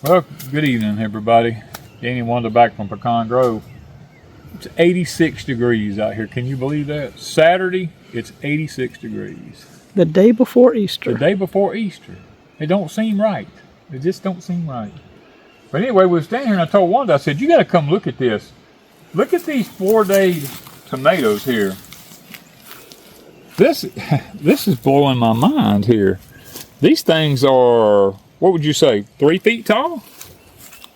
Well, good evening, everybody. Danny and Wanda back from Pecan Grove. It's 86 degrees out here. Can you believe that? Saturday, it's 86 degrees. The day before Easter. The day before Easter. It don't seem right. It just don't seem right. But anyway, we were standing here and I told Wanda, I said, you got to come look at this. Look at these 4-day tomatoes here. This is blowing my mind here. These things are, what would you say, 3 feet tall?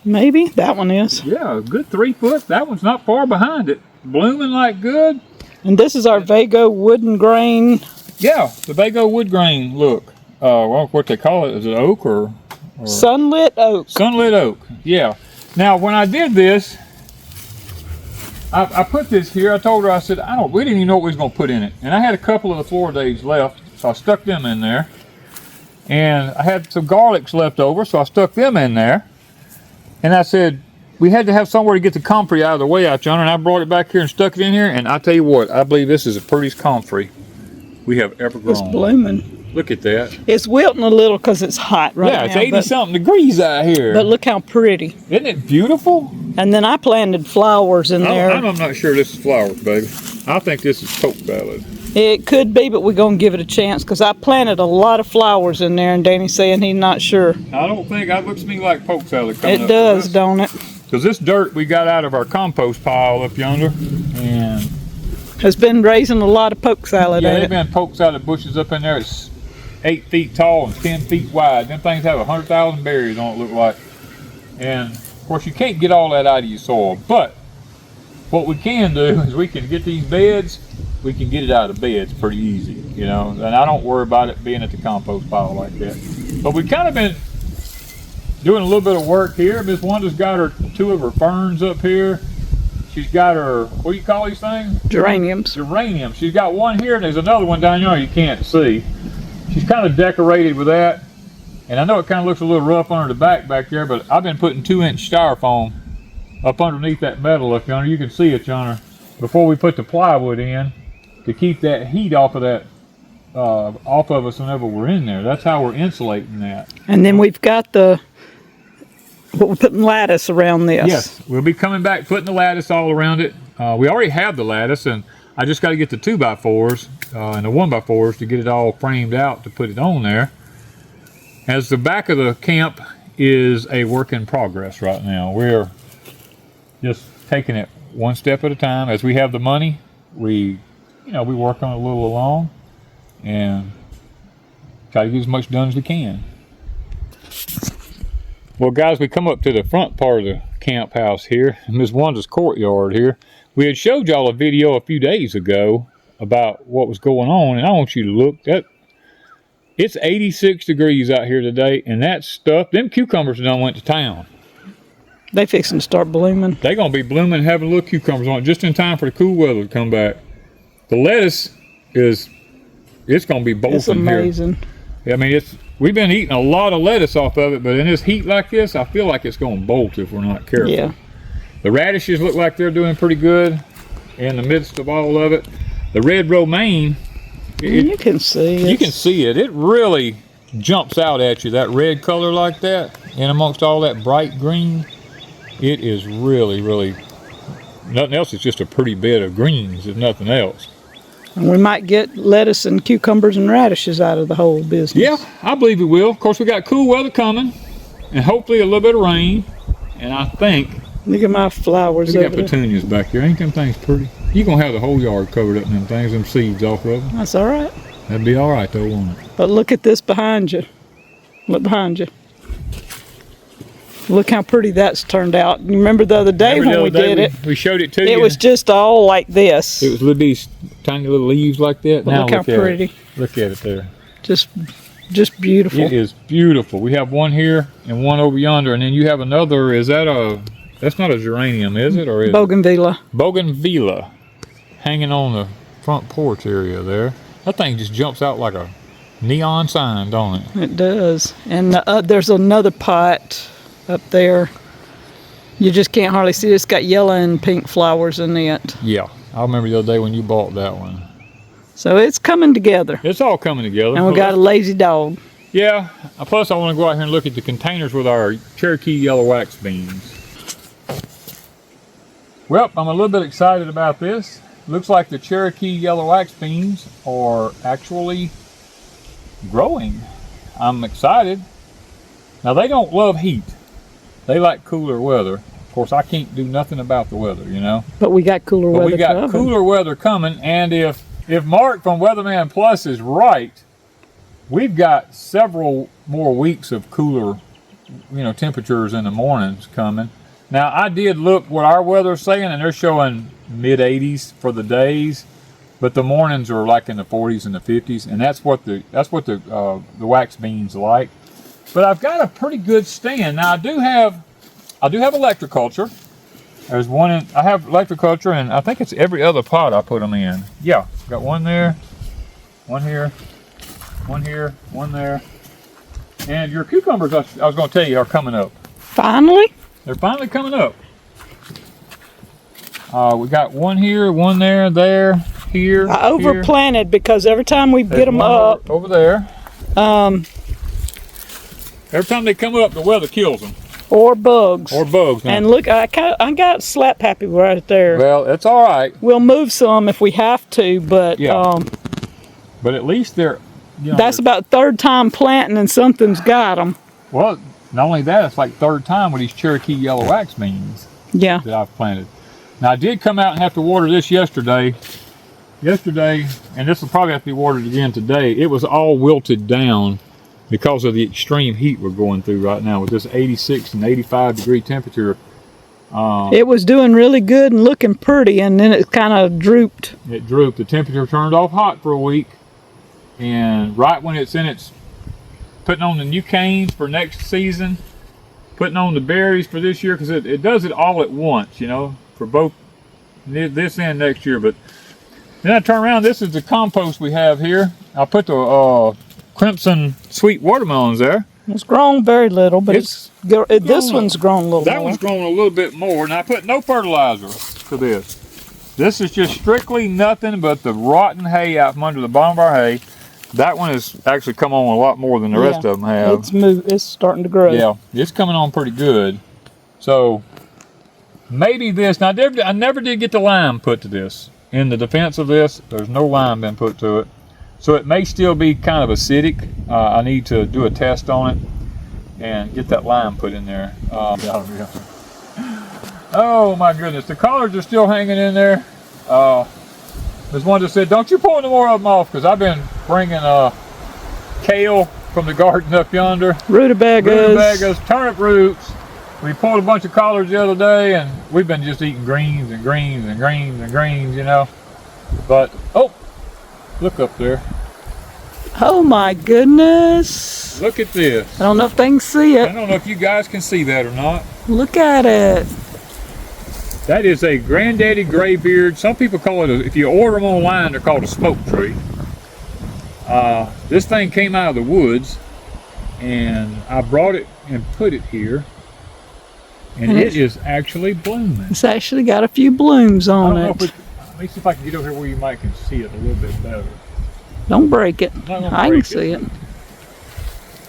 Maybe. That one is. Yeah, a good 3 foot. That one's not far behind it. Blooming like good. And this is our VEGO wooden grain. Yeah, the VEGO wood grain look. Well, what they call it, is it oak or Sunlit oak. Sunlit oak, yeah. Now, when I did this, I put this here. I told her, I said, we didn't even know what we was going to put in it. And I had a couple of the 4 days left, so I stuck them in there. And I had some garlics left over, so I stuck them in there. And I said, we had to have somewhere to get the comfrey out of the way out yonder, and I brought it back here and stuck it in here. And I tell you what, I believe this is the prettiest comfrey we have ever grown. It's blooming. Look at that. It's wilting a little because it's hot right now. Yeah, it's 80-something degrees out here. But look how pretty. Isn't it beautiful? And then I planted flowers in there. I'm not sure this is flowers, baby. I think this is poke salad. It could be, but we're going to give it a chance because I planted a lot of flowers in there, and Danny's saying he's not sure. I don't think that looks to me like poke salad coming up. It does, don't it? Because this dirt we got out of our compost pile up yonder, and has been raising a lot of poke salad. Yeah, they've been poke salad bushes up in there. It's 8 feet tall and 10 feet wide. Them things have 100,000 berries on it, look like. And of course, you can't get all that out of your soil. But what we can do is we can get these beds. We can get it out of the beds pretty easy, you know. And I don't worry about it being at the compost pile like that. But we've kind of been doing a little bit of work here. Miss Wanda's got her 2 of her ferns up here. She's got her, what do you call these things? Geraniums. Geraniums. She's got one here, and there's another one down there you can't see. She's kind of decorated with that. And I know it kind of looks a little rough under the back there, but I've been putting 2-inch styrofoam up underneath that metal up yonder. You can see it yonder before we put the plywood in to keep that heat off of that, off of us whenever we're in there. That's how we're insulating that. And then we've got we're putting lattice around this. Yes, we'll be coming back, putting the lattice all around it. We already have the lattice, and I just got to get the 2x4s and the 1x4s to get it all framed out to put it on there. As the back of the camp is a work in progress right now. We're just taking it one step at a time. As we have the money, we work on it a little along and try to get as much done as we can. Well, guys, we come up to the front part of the camp house here, Miss Wanda's courtyard here. We had showed y'all a video a few days ago about what was going on, and I want you to look. It's 86 degrees out here today, and that stuff, them cucumbers done went to town. They fixing to start blooming. They're going to be blooming and having little cucumbers on it just in time for the cool weather to come back. The lettuce it's going to be bolting. It's amazing. Here. I mean, we've been eating a lot of lettuce off of it, but in this heat like this, I feel like it's going to bolt if we're not careful. Yeah. The radishes look like they're doing pretty good in the midst of all of it. The red romaine, you can see it. You can see it. It really jumps out at you, that red color like that, and amongst all that bright green. It is really, really, nothing else. It's just a pretty bed of greens, if nothing else. And we might get lettuce and cucumbers and radishes out of the whole business. Yeah, I believe we will. Of course, we got cool weather coming, and hopefully a little bit of rain. And I think, look at my flowers. We got petunias back here. Ain't them things pretty? You're going to have the whole yard covered up in them things, them seeds off of them. That's all right. That'd be all right, though, won't it? But look at this behind you. Look behind you. Look how pretty that's turned out. You remember the other day when we did it? We showed it to you. It was just all like this. It was little bitty, tiny little leaves like that. Now look how pretty. Look at it there. Just beautiful. It is beautiful. We have one here and one over yonder, and then you have another. That's not a geranium, is it? Or is Bougainvillea. Bougainvillea, hanging on the front porch area there. That thing just jumps out like a neon sign, don't it? It does. And there's another pot up there. You just can't hardly see it. It's got yellow and pink flowers in it. Yeah, I remember the other day when you bought that one. So it's coming together. It's all coming together. And we got a lazy dog. Yeah, plus I want to go out here and look at the containers with our Cherokee yellow wax beans. Well, I'm a little bit excited about this. Looks like the Cherokee yellow wax beans are actually growing. I'm excited. Now they don't love heat. They like cooler weather. Of course, I can't do nothing about the weather, you know. But we got cooler weather coming. We got cooler weather coming, and if Mark from Weatherman Plus is right, we've got several more weeks of cooler, you know, temperatures in the mornings coming. Now, I did look what our weather's saying, and they're showing mid-80s for the days, but the mornings are like in the 40s and the 50s, and that's what the wax beans like. But I've got a pretty good stand. Now, I do have electroculture. There's one in, I have electroculture, and I think it's every other pot I put them in. Yeah, got one there, one here, one here, one there. And your cucumbers, I was going to tell you, are coming up. Finally? They're finally coming up. We got one here, one there, here. I overplanted because every time we get them up. Over there. Every time they come up, the weather kills them. Or bugs. Or bugs. Huh? And look, I got slap happy right there. Well, that's all right. We'll move some if we have to, but yeah. But at least they're. You know, that's about third time planting and something's got them. Well, not only that, it's like third time with these Cherokee yellow wax beans. Yeah. That I've planted. Now I did come out and have to water this yesterday. And this will probably have to be watered again today. It was all wilted down because of the extreme heat we're going through right now with this 86 and 85 degree temperature. It was doing really good and looking pretty, and then it kind of drooped. It drooped. The temperature turned off hot for a week, and right when it's in its putting on the new canes for next season, putting on the berries for this year, because it does it all at once, you know, for both this and next year. But then I turn around, this is the compost we have here. I put the crimson sweet watermelons there. It's grown very little, but this one's grown a little more. That one's grown a little bit more, and I put no fertilizer to this. This is just strictly nothing but the rotten hay out from under the bottom of our hay. That one has actually come on a lot more than the rest of them have. It's starting to grow. Yeah, it's coming on pretty good. So maybe this, now I never did get the lime put to this. In the defense of this, there's no lime been put to it. So it may still be kind of acidic. I need to do a test on it and get that lime put in there. Oh my goodness, the collards are still hanging in there. There's one that said, don't you pull any more of them off, because I've been bringing kale from the garden up yonder. Rutabagas, turnip roots. We pulled a bunch of collards the other day, and we've been just eating greens and greens and greens and greens, you know. But, oh, look up there. Oh my goodness. Look at this. I don't know if they can see it. I don't know if you guys can see that or not. Look at it. That is a Granddaddy graybeard. Some people call it, if you order them online, they're called a smoke tree. This thing came out of the woods, and I brought it and put it here, and it is actually blooming. It's actually got a few blooms on it. Let me see if I can get over here where you might can see it a little bit better. Don't break it. I can see it.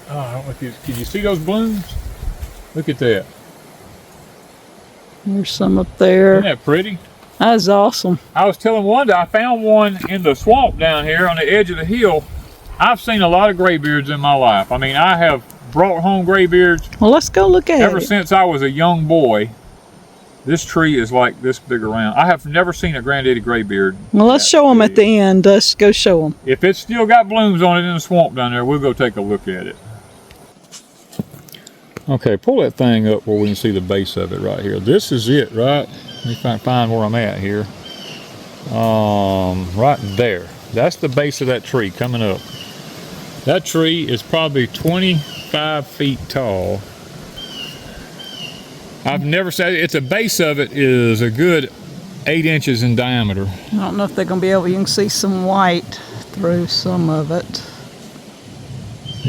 Oh, I don't know if you can you see those blooms? Look at that. There's some up there. Isn't that pretty? That's awesome. I was telling Wanda, I found one in the swamp down here on the edge of the hill. I've seen a lot of graybeards in my life. I mean, I have brought home graybeards. Well, let's go look at it. Ever since I was a young boy. This tree is like this big around. I have never seen a Granddaddy graybeard. Well, let's show them at the end. Let's go show them. If it's still got blooms on it in the swamp down there, we'll go take a look at it. Okay, pull that thing up where we can see the base of it right here. This is it, right? Let me find where I'm at here. Right there. That's the base of that tree coming up. That tree is probably 25 feet tall. I've never said it's a base of it is a good 8 inches in diameter. I don't know if they're going to be able, you can see some white through some of it.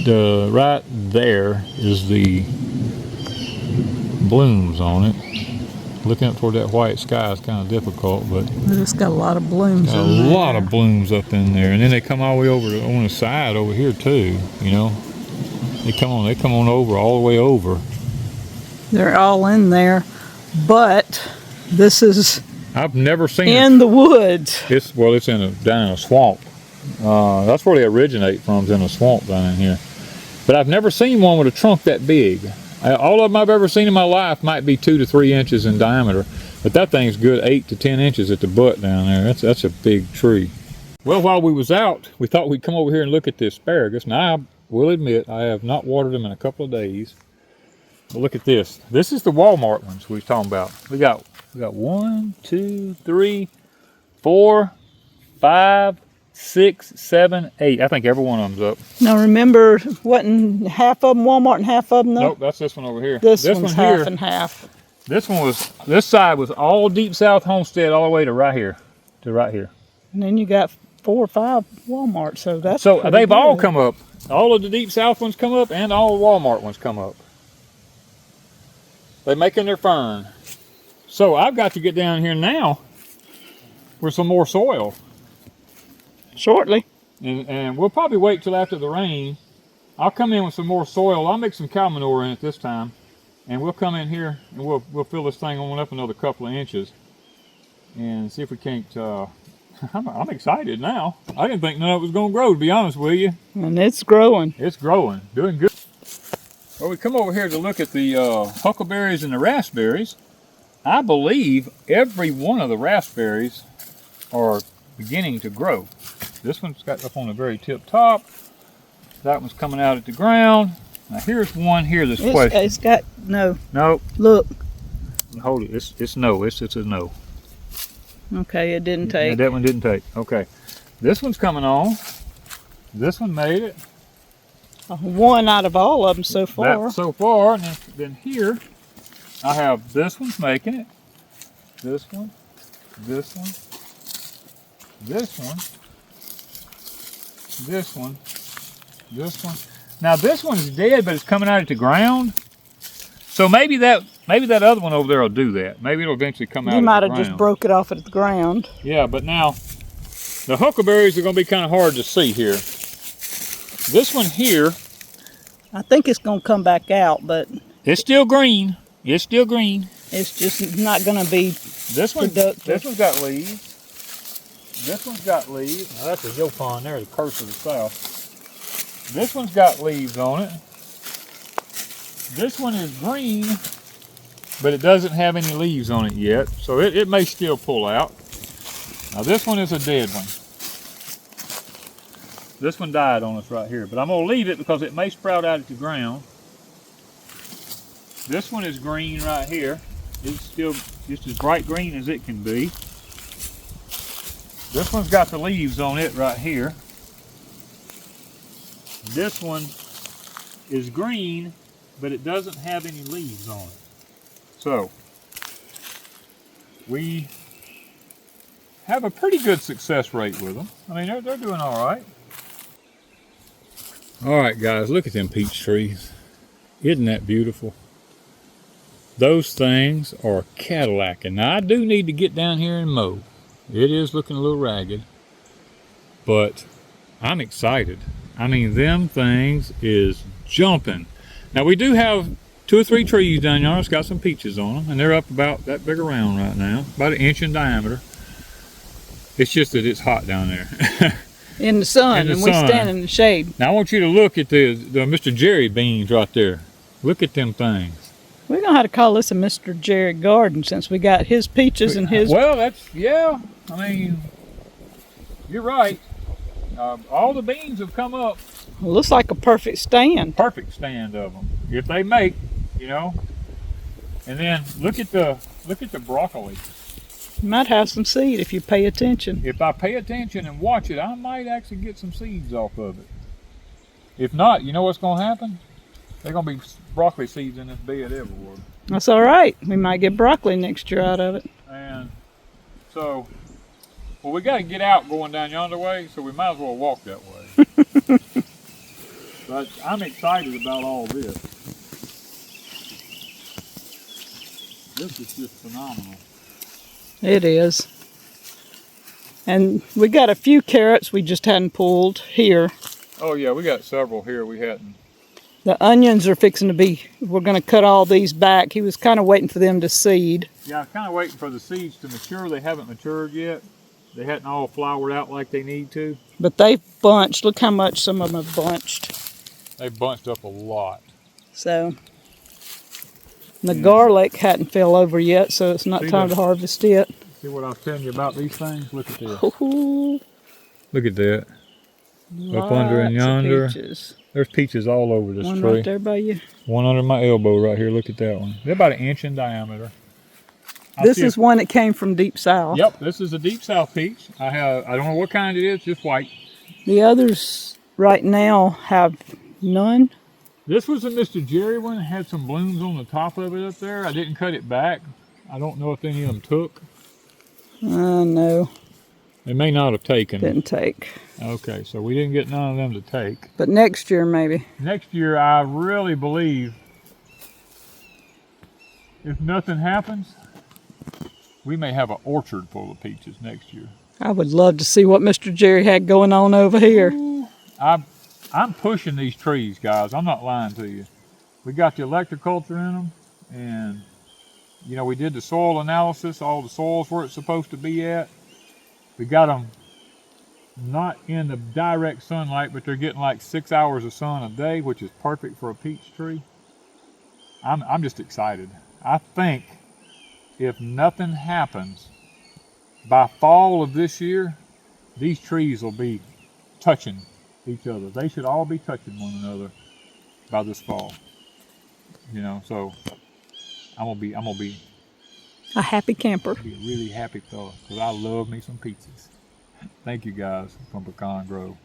Right there is the blooms on it. Looking up toward that white sky is kind of difficult, but it's got a lot of blooms got in there. A lot of blooms up in there, and then they come all the way over on the side over here too, you know. They come on over, all the way over. They're all in there, but this is I've never seen in the woods. It's down in a swamp. That's where they originate from, is in a swamp down in here. But I've never seen one with a trunk that big. All of them I've ever seen in my life might be 2 to 3 inches in diameter, but that thing's good 8 to 10 inches at the butt down there. That's a big tree. Well, while we was out, we thought we'd come over here and look at the asparagus. Now, I will admit, I have not watered them in a couple of days. But look at this. This is the Walmart ones we was talking about. We got 1, 2, 3, 4, 5, 6, 7, 8. I think every one of them's up. Now remember, wasn't half of them Walmart and half of them though? Nope, that's this one over here. This one's half and half. This side was all Deep South Homestead all the way to right here. And then you got 4 or 5 Walmart, so that's so they've good. all come up. All of the Deep South ones come up, and all the Walmart ones come up. They're making their fern. So I've got to get down here now for some more soil. Shortly. And we'll probably wait till after the rain. I'll come in with some more soil. I'll make some cow manure in it this time. And we'll come in here and we'll fill this thing on up another couple of inches. And see if we can't, I'm excited now. I didn't think none of it was going to grow, to be honest with you. And it's growing. It's growing, doing good. Well, we come over here to look at the huckleberries and the raspberries. I believe every one of the raspberries are beginning to grow. This one's got up on the very tip top. That one's coming out at the ground. Now here's one here that's question. It's got, no. No. Look. Hold it. It's no. It's a no. Okay, it didn't take. Yeah, that one didn't take. Okay. This one's coming on. This one made it. One out of all of them so far. That so far. And then here, I have this one's making it. This one. This one. This one. This one. This one. Now this one's dead, but it's coming out at the ground. So maybe that other one over there will do that. Maybe it'll eventually come out. You might have just broke it off at the ground. Yeah, but now the huckleberries are going to be kind of hard to see here. This one here, I think it's going to come back out, but it's still green. It's still green. It's just not going to be productive. This one's got leaves. This one's got leaves. Now that's a yopon there, the curse of the south. This one's got leaves on it. This one is green, but it doesn't have any leaves on it yet, so it may still pull out. Now this one is a dead one. This one died on us right here, but I'm going to leave it because it may sprout out at the ground. This one is green right here. It's still just as bright green as it can be. This one's got the leaves on it right here. This one is green, but it doesn't have any leaves on it. So, we have a pretty good success rate with them. I mean, they're doing all right. All right, guys, look at them peach trees. Isn't that beautiful? Those things are Cadillacing. Now, I do need to get down here and mow. It is looking a little ragged, but I'm excited. I mean, them things is jumping. Now, we do have 2 or 3 trees down there that's got some peaches on them, and they're up about that big around right now, about 1 inch in diameter. It's just that it's hot down there. In the sun, and we stand in the shade. Now I want you to look at the Mr. Jerry beans right there. Look at them things. We're going to have to call this a Mr. Jerry garden since we got his peaches and his... Well, yeah. I mean, you're right. All the beans have come up. It looks like a perfect stand. Perfect stand of them. If they make, you know. And then look at the broccoli. You might have some seed if you pay attention. If I pay attention and watch it, I might actually get some seeds off of it. If not, you know what's going to happen? There's going to be broccoli seeds in this bed everywhere. That's all right. We might get broccoli next year out of it. And so, well, we got to get out going down yonder way, so we might as well walk that way. But I'm excited about all this. This is just phenomenal. It is. And we got a few carrots we just hadn't pulled here. Oh yeah, we got several here we hadn't. The onions are fixing to be, we're going to cut all these back. He was kind of waiting for them to seed. Yeah, I'm kind of waiting for the seeds to mature. They haven't matured yet. They hadn't all flowered out like they need to. But they've bunched. Look how much some of them have bunched. They've bunched up a lot. So, the garlic hadn't fell over yet, so it's not time to harvest it. See what I was telling you about these things? Look at this. Ooh, Look at that. Up under and yonder. Peaches. There's peaches all over this One tree. right there by you. One under my elbow right here. Look at that one. They're about 1 inch in diameter. This is one that came from Deep South. Yep, this is a Deep South peach. I don't know what kind it is, just white. The others right now have none. This was a Mr. Jerry one. It had some blooms on the top of it up there. I didn't cut it back. I don't know if any of them took. No. They may not have taken. Didn't take. Okay, so we didn't get none of them to take. But next year, maybe. Next year, I really believe, if nothing happens, we may have an orchard full of peaches next year. I would love to see what Mr. Jerry had going on over here. I'm pushing these trees, guys. I'm not lying to you. We got the electroculture in them, and you know, we did the soil analysis. All the soil's where it's supposed to be at. We got them not in the direct sunlight, but they're getting like 6 hours of sun a day, which is perfect for a peach tree. I'm just excited. I think if nothing happens, by fall of this year, these trees will be touching each other. They should all be touching one another by this fall. You know, so I'm gonna be A happy camper. be a really happy fella because I love me some pizzas. Thank you guys from Pecan Grove.